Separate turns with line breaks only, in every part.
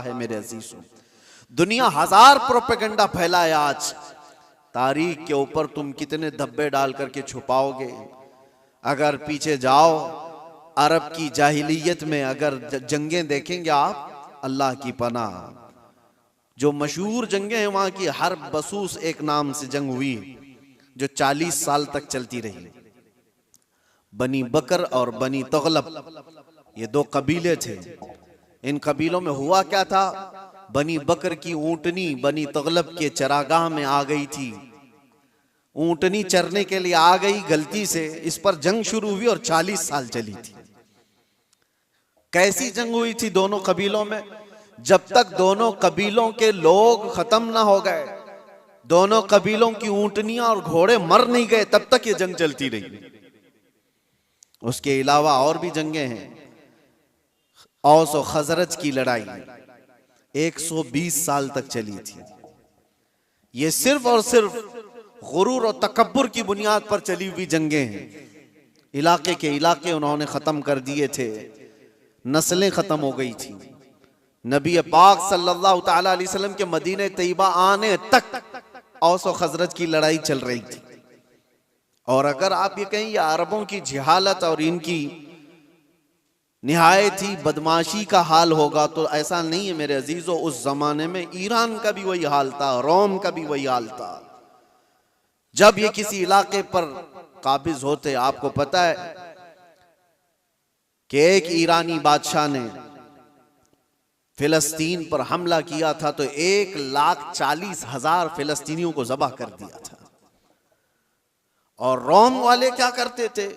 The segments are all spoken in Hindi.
है मेरे अजीजों। दुनिया हजार प्रोपेगेंडा फैलाए आज, तारीख के ऊपर तुम कितने धब्बे डाल करके छुपाओगे। अगर पीछे जाओ अरब की जाहिलियत में अगर जंगें देखेंगे आप, अल्लाह की पनाह, जो मशहूर जंगें हैं वहां की, हर्ब बसूस एक नाम से जंग हुई जो 40 साल तक चलती रही। बनी बकर और बनी तगलब, ये दो कबीले थे। इन कबीलों में हुआ क्या था, बनी बकर की ऊंटनी बनी तगलब के चरागाह में आ गई थी। ऊंटनी चरने के लिए आ गई गलती से, इस पर जंग शुरू हुई और 40 साल चली थी। कैसी जंग हुई थी दोनों कबीलों में, जब तक दोनों कबीलों के लोग खत्म ना हो गए, दोनों कबीलों की ऊंटनियां और घोड़े मर नहीं गए, तब तक ये जंग चलती रही। उसके अलावा और भी जंगें हैं। औस और खजरज की लड़ाई 120 साल तक चली थी। ये सिर्फ और सिर्फ गुरूर और तकब्बुर की बुनियाद पर चली हुई जंगें हैं। इलाके के इलाके उन्होंने खत्म कर दिए थे, नस्लें खत्म हो गई थी। नबी पाक सल्लल्लाहु ताला अलैहि वसल्लम के मदीने तैयबा आने तक औस और खजरज की लड़ाई चल रही थी। और अगर आप ये कहें ये अरबों की जहालत और इनकी निहायत ही बदमाशी का हाल होगा, तो ऐसा नहीं है मेरे अजीजों। उस जमाने में ईरान का भी वही हाल था, रोम का भी वही हाल था। जब ये किसी इलाके पर काबिज होते, आपको पता है कि एक ईरानी बादशाह ने फिलिस्तीन पर हमला किया था तो 1,40,000 फिलिस्तीनियों को ज़बह कर दिया था। और रोम वाले क्या करते थे,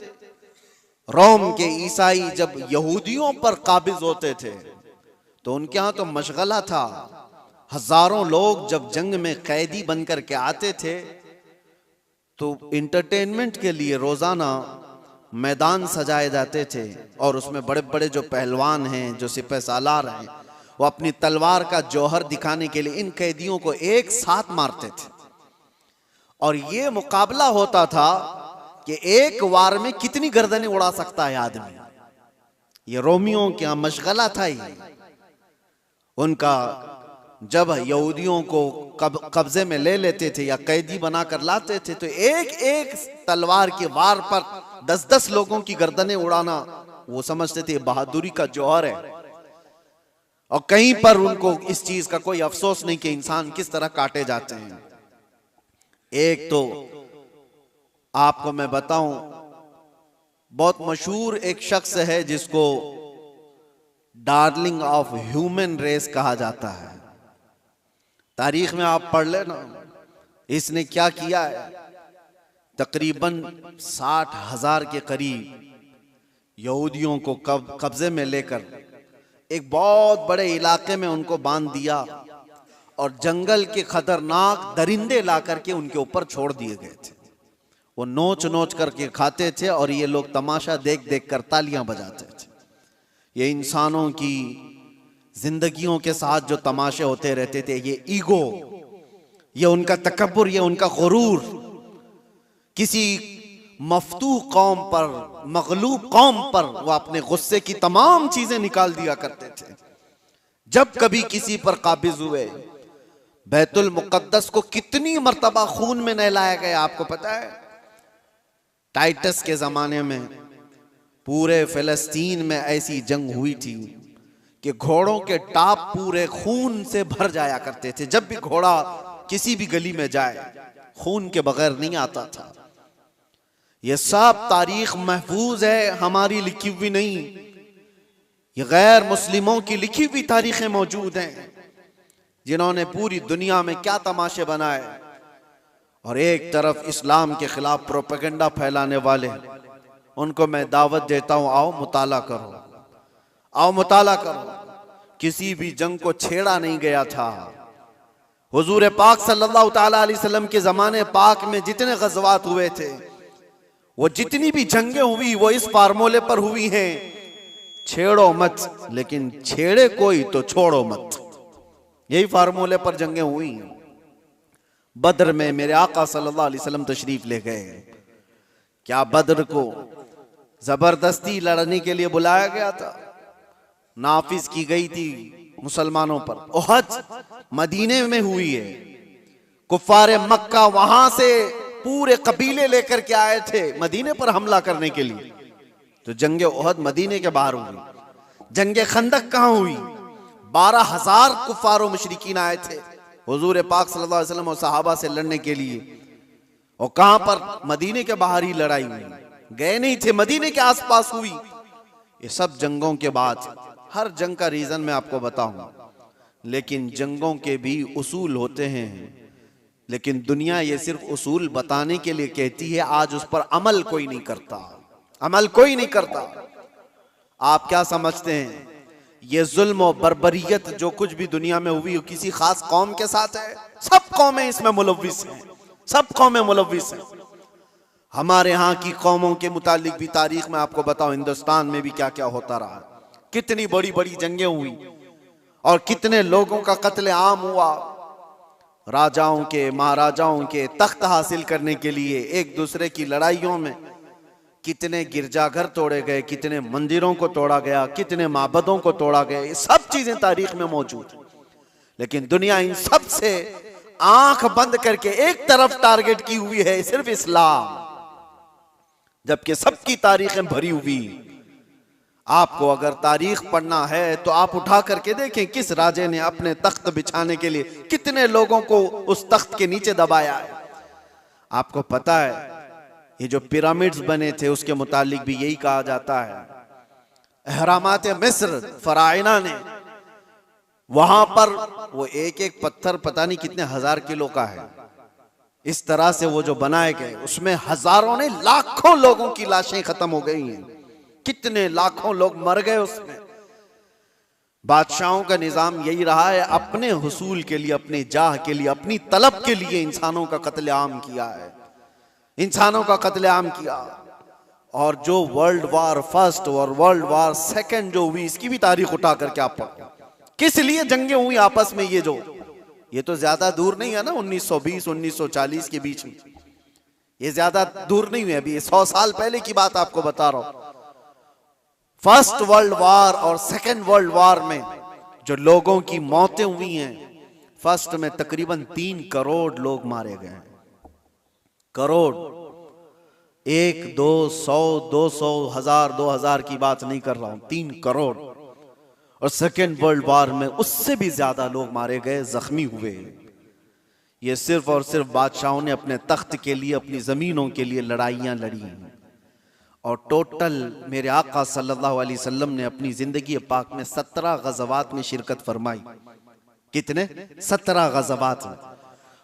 रोम के ईसाई जब यहूदियों पर काबिज होते थे तो उनके यहां तो मशगला था। हजारों लोग जब जंग में कैदी बनकर के आते थे तो इंटरटेनमेंट के लिए रोजाना मैदान सजाए जाते थे और उसमें बड़े बड़े जो पहलवान हैं, जो सिपह सालार हैं, वो अपनी तलवार का जौहर दिखाने के लिए इन कैदियों को एक साथ मारते थे। और ये मुकाबला होता था कि एक वार में कितनी गर्दनें उड़ा सकता है आदमी। ये रोमियों का मशगला था ही उनका। जब यहूदियों को कब्जे में ले लेते थे या कैदी बनाकर लाते थे तो एक एक तलवार के वार पर 10-10 लोगों की गर्दनें उड़ाना वो समझते थे बहादुरी का जौहर है। और कहीं पर उनको इस चीज का कोई अफसोस नहीं कि इंसान किस तरह काटे जाते हैं। एक तो आपको मैं बताऊं, बहुत मशहूर एक शख्स है जिसको डार्लिंग ऑफ ह्यूमन रेस कहा जाता है। तारीख में आप पढ़ लेना, इसने क्या किया है। तकरीबन 60,000 के करीब यहूदियों को कब्जे में लेकर एक बहुत बड़े इलाके में उनको बांध दिया और जंगल के खतरनाक दरिंदे ला करके उनके ऊपर छोड़ दिए गए थे। वो नोच नोच करके खाते थे और ये लोग तमाशा देख देख कर तालियां बजाते थे। ये इंसानों की जिंदगियों के साथ जो तमाशे होते रहते थे, ये ईगो, ये उनका तकब्बुर, ये उनका गुरूर, किसी मफतूह कौम पर, मगलूब कौम पर वो अपने गुस्से की तमाम चीजें निकाल दिया करते थे। जब कभी किसी पर काबिज हुए, बैतुल मुकद्दस को कितनी मर्तबा खून में नहलाया गया आपको पता है। टाइटस के जमाने में पूरे फिलिस्तीन में ऐसी जंग हुई थी कि घोड़ों के टाप पूरे खून से भर जाया करते थे। जब भी घोड़ा किसी भी गली में जाए खून के बगैर नहीं आता था। यह सब तारीख महफूज है, हमारी लिखी हुई नहीं, ये गैर मुस्लिमों की लिखी हुई तारीखें मौजूद हैं जिन्होंने पूरी दुनिया में क्या तमाशे बनाए। और एक तरफ इस्लाम के खिलाफ प्रोपेगेंडा फैलाने वाले, उनको मैं दावत देता हूं, आओ मुताला करो, आओ मुताला करो। किसी भी जंग को छेड़ा नहीं गया था। हुजूर पाक सल्लल्लाहु ताला अलैहि वसल्लम के जमाने पाक में जितने गज़वात हुए थे, वो जितनी भी जंगें हुई वो इस फार्मूले पर हुई हैं, छेड़ो मत, लेकिन छेड़े कोई तो छोड़ो मत। यही फार्मूले पर जंगें हुई। बद्र में मेरे आका सल्लल्लाहु अलैहि वसल्लम तशरीफ ले गए। क्या बद्र को जबरदस्ती लड़ने के लिए बुलाया गया था? नाफिज की गई थी मुसलमानों पर, ओहद मदीने में हुई है। कुफ्फारे मक्का वहां से पूरे कबीले लेकर के आए थे मदीने पर हमला करने के लिए, तो जंगे ओहद मदीने के बाहर हुई। जंगे खंदक कहां हुई? 12,000 कुफ्फार और मुशरिकीन आए थे हुजूर पाक सल्लल्लाहु अलैहि वसल्लम और सहाबा से लड़ने के लिए, और कहां पर? मदीने के बाहर ही लड़ाई हुई, गए नहीं थे, मदीने के आसपास हुई। ये सब जंगों के बाद, हर जंग का रीजन मैं आपको बताऊं, लेकिन जंगों के भी उसूल होते हैं। लेकिन दुनिया ये सिर्फ उसूल बताने के लिए कहती है, आज उस पर अमल कोई नहीं करता, अमल कोई नहीं करता। आप क्या समझते हैं ये जुल्म और बर्बरियत जो कुछ भी दुनिया में हुई किसी खास कौम के साथ है? सब कौमें इसमें मुलव्विस हैं, सब कौमें मुलव्विस हैं। हमारे यहाँ की कौमों के मुतालिक भी तारीख में आपको बताओ, हिंदुस्तान में भी क्या क्या होता रहा, कितनी बड़ी बड़ी जंगें हुई और कितने लोगों का कत्ले आम हुआ। राजाओं के, महाराजाओं के तख्त हासिल करने के लिए एक दूसरे की लड़ाइयों में कितने गिरजाघर तोड़े गए, कितने मंदिरों को तोड़ा गया, कितने माबदों को तोड़ा गया, ये सब चीजें तारीख में मौजूद है। लेकिन दुनिया इन सब से आंख बंद करके एक तरफ टारगेट की हुई है, सिर्फ इस्लाम, जबकि सबकी तारीखें भरी हुई। आपको अगर तारीख पढ़ना है तो आप उठा करके देखें किस राजे ने अपने तख्त बिछाने के लिए कितने लोगों को उस तख्त के नीचे दबाया है। आपको पता है ये जो पिरामिड्स बने थे उसके मुतालिक भी यही कहा जाता है। अहरामात मिस्र फराइना ने, वहां पर वो एक एक पत्थर पता नहीं कितने हजार किलो का है, इस तरह से वो जो बनाए गए उसमें हजारों ने, लाखों लोगों की लाशें खत्म हो गई हैं, कितने लाखों लोग मर गए उसमें। बादशाहों का निजाम यही रहा है, अपने हुसूल के लिए, अपने जाह के लिए, अपनी तलब के लिए इंसानों का कत्लेआम किया है, इंसानों का कत्लेआम किया। और जो वर्ल्ड वार फर्स्ट और वर्ल्ड वार सेकंड जो हुई, इसकी भी तारीख उठा करके आप पढ़ो, किस लिए जंगें हुई आपस में। ये तो ज्यादा दूर नहीं है ना, 1920 1940 के बीच में, ये ज्यादा दूर नहीं हुई, अभी 100 साल पहले की बात आपको बता रहा हूं। फर्स्ट वर्ल्ड वार और सेकंड वर्ल्ड वार में जो लोगों की मौतें हुई हैं, फर्स्ट में तकरीबन 3 करोड़ लोग मारे गए हैं, करोड़, 1 2 100 200 1000 2000 की बात नहीं कर रहा हूं, 3 करोड़। और सेकेंड वर्ल्ड वार में उससे भी ज्यादा लोग मारे गए, जख्मी हुए। ये सिर्फ और सिर्फ बादशाहों ने अपने तख्त के लिए, अपनी जमीनों के लिए लड़ाइयां लड़ी। और टोटल मेरे आका सल्लल्लाहु अलैहि वसल्लम ने अपनी जिंदगी पाक में 17 गज़वात में शिरकत फरमाई। कितने? 17 गज़वात में।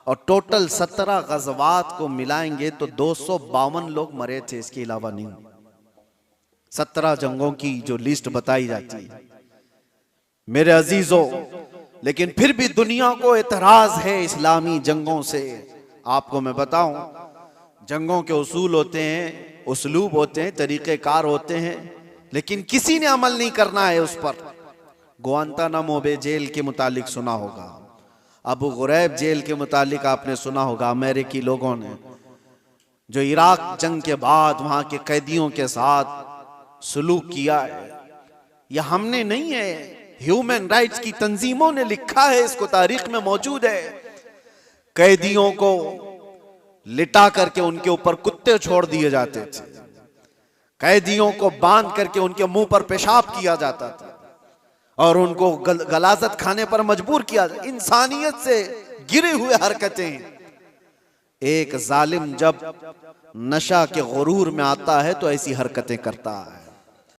और टोटल 17 गज़वात को मिलाएंगे तो 252 लोग मरे थे, इसके अलावा नहीं। 17 जंगों की जो लिस्ट बताई जाती है मेरे अजीजों, लेकिन फिर भी दुनिया को एतराज है इस्लामी जंगों से। आपको मैं बताऊं, जंगों के उसूल होते हैं, उसलूब होते हैं, तरीक़ेकार होते हैं, लेकिन किसी ने अमल नहीं करना है उस पर। गुआंतानामो बे जेल के मुतालिक सुना होगा, अबू गुरैब जेल के मुतालिक आपने सुना होगा, अमेरिकी लोगों ने जो इराक जंग के बाद वहां के कैदियों के साथ सलूक किया है। यह हमने नहीं है, ह्यूमन राइट्स की तंजीमों ने लिखा है, इसको तारीख में मौजूद है। कैदियों को लिटा करके उनके ऊपर कुत्ते छोड़ दिए जाते थे, कैदियों को बांध करके उनके मुंह पर पेशाब किया जाता था और उनको गलाजत खाने पर मजबूर किया जाता। इंसानियत से गिरे हुए हरकतें। एक जालिम जब नशा के गुरूर में आता है तो ऐसी हरकतें करता है।